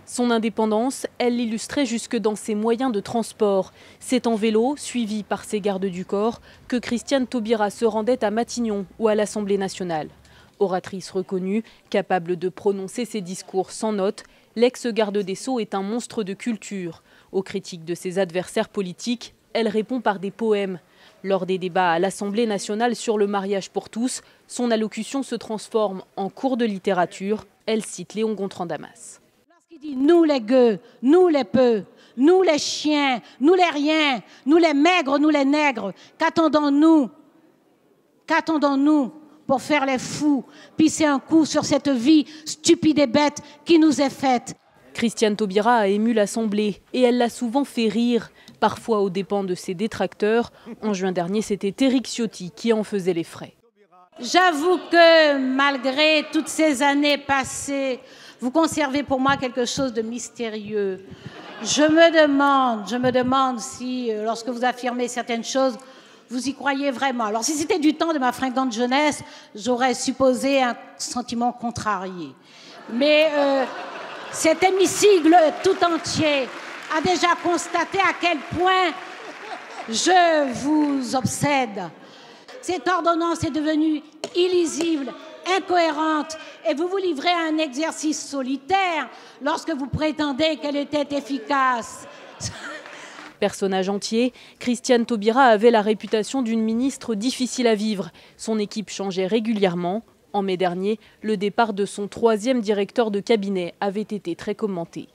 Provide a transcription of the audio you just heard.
Son indépendance, elle l'illustrait jusque dans ses moyens de transport. C'est en vélo, suivi par ses gardes du corps, que Christiane Taubira se rendait à Matignon ou à l'Assemblée nationale. Oratrice reconnue, capable de prononcer ses discours sans notes, l'ex-garde des Sceaux est un monstre de culture. Aux critiques de ses adversaires politiques, elle répond par des poèmes. Lors des débats à l'Assemblée nationale sur le mariage pour tous, son allocution se transforme en cours de littérature. Elle cite Léon Gontran-Damas. Lorsqu'il dit « nous les gueux, nous les peu, nous les chiens, nous les riens, nous les maigres, nous les nègres, qu'attendons-nous? Qu'attendons-nous pour faire les fous, pisser un coup sur cette vie stupide et bête qui nous est faite ?» Christiane Taubira a ému l'Assemblée et elle l'a souvent fait rire, parfois aux dépens de ses détracteurs. En juin dernier, c'était Éric Ciotti qui en faisait les frais. J'avoue que malgré toutes ces années passées, vous conservez pour moi quelque chose de mystérieux. Je me demande si, lorsque vous affirmez certaines choses, vous y croyez vraiment. Alors si c'était du temps de ma fringante jeunesse, j'aurais supposé un sentiment contrarié. Mais cet hémicycle tout entier a déjà constaté à quel point je vous obsède. Cette ordonnance est devenue illisible, incohérente, et vous vous livrez à un exercice solitaire lorsque vous prétendez qu'elle était efficace. Personnage entier, Christiane Taubira avait la réputation d'une ministre difficile à vivre. Son équipe changeait régulièrement. En mai dernier, le départ de son 3e directeur de cabinet avait été très commenté.